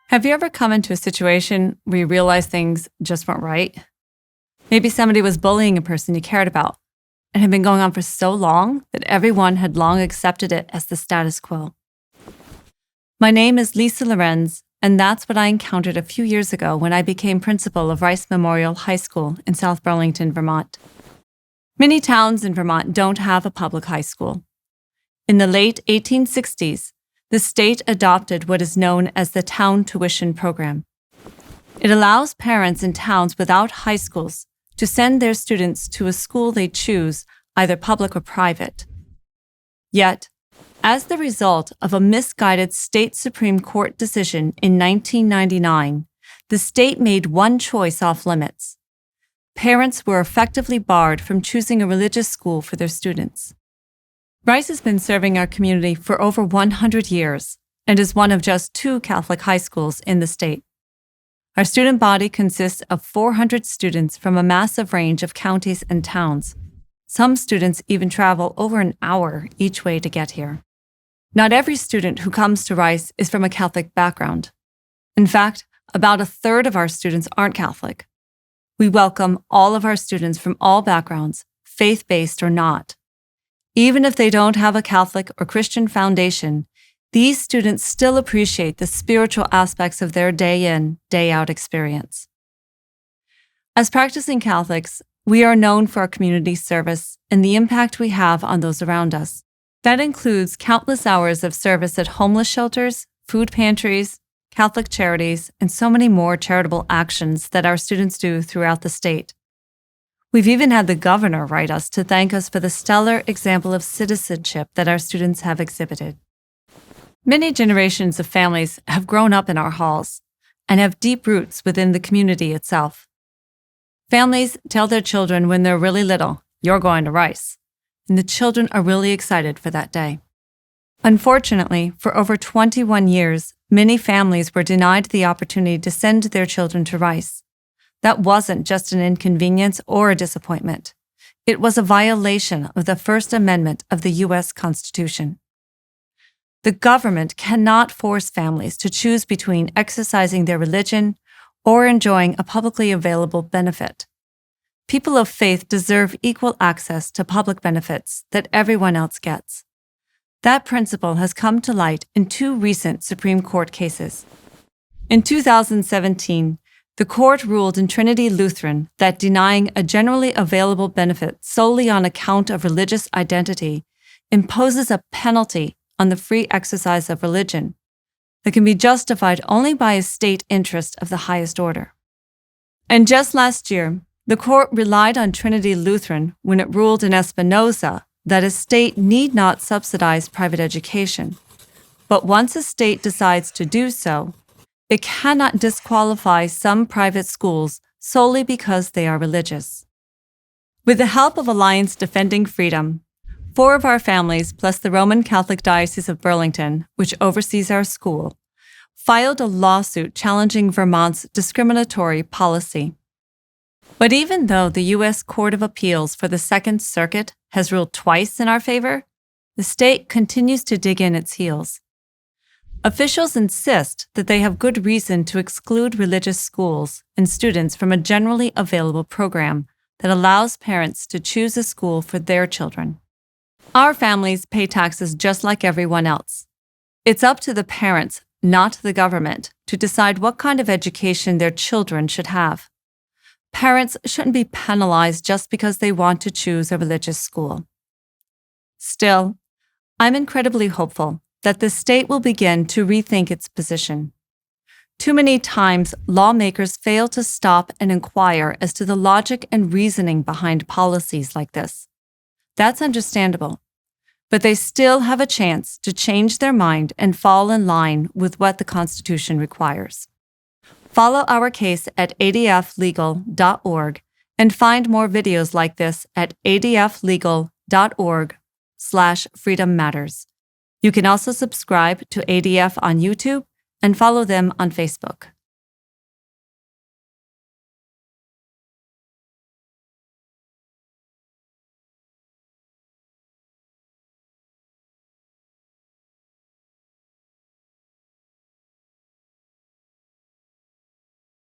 Have you ever come into a situation where you realize things just weren't right? Maybe somebody was bullying a person you cared about and had been going on for so long that everyone had long accepted it as the status quo. My name is Lisa Lorenz, and that's what I encountered a few years ago when I became principal of Rice Memorial High School in South Burlington, Vermont. Many towns in Vermont don't have a public high school. In the late 1860s, the state adopted what is known as the Town Tuition Program. It allows parents in towns without high schools to send their students to a school they choose, either public or private. Yet, as the result of a misguided state Supreme Court decision in 1999, the state made one choice off limits. Parents were effectively barred from choosing a religious school for their students. Rice has been serving our community for over 100 years and is one of just 2 Catholic high schools in the state. Our student body consists of 400 students from a massive range of counties and towns. Some students even travel over an hour each way to get here. Not every student who comes to Rice is from a Catholic background. In fact, about a third of our students aren't Catholic. We welcome all of our students from all backgrounds, faith-based or not. Even if they don't have a Catholic or Christian foundation, these students still appreciate the spiritual aspects of their day-in, day-out experience. As practicing Catholics, we are known for our community service and the impact we have on those around us. That includes countless hours of service at homeless shelters, food pantries, Catholic charities, and so many more charitable actions that our students do throughout the state. We've even had the governor write us to thank us for the stellar example of citizenship that our students have exhibited. Many generations of families have grown up in our halls and have deep roots within the community itself. Families tell their children when they're really little, "You're going to Rice," and the children are really excited for that day. Unfortunately, for over 21 years, many families were denied the opportunity to send their children to Rice. That wasn't just an inconvenience or a disappointment. It was a violation of the First Amendment of the U.S. Constitution. The government cannot force families to choose between exercising their religion or enjoying a publicly available benefit. People of faith deserve equal access to public benefits that everyone else gets. That principle has come to light in 2 recent Supreme Court cases. In 2017, the court ruled in Trinity Lutheran that denying a generally available benefit solely on account of religious identity imposes a penalty on the free exercise of religion that can be justified only by a state interest of the highest order. And just last year, the court relied on Trinity Lutheran when it ruled in Espinoza that a state need not subsidize private education. But once a state decides to do so, it cannot disqualify some private schools solely because they are religious. With the help of Alliance Defending Freedom, 4 of our families, plus the Roman Catholic Diocese of Burlington, which oversees our school, filed a lawsuit challenging Vermont's discriminatory policy. But even though the U.S. Court of Appeals for the Second Circuit has ruled twice in our favor, the state continues to dig in its heels. Officials insist that they have good reason to exclude religious schools and students from a generally available program that allows parents to choose a school for their children. Our families pay taxes just like everyone else. It's up to the parents, not the government, to decide what kind of education their children should have. Parents shouldn't be penalized just because they want to choose a religious school. Still, I'm incredibly hopeful that the state will begin to rethink its position. Too many times, lawmakers fail to stop and inquire as to the logic and reasoning behind policies like this. That's understandable, but they still have a chance to change their mind and fall in line with what the Constitution requires. Follow our case at adflegal.org and find more videos like this at adflegal.org/Freedom Matters. You can also subscribe to ADF on YouTube and follow them on Facebook.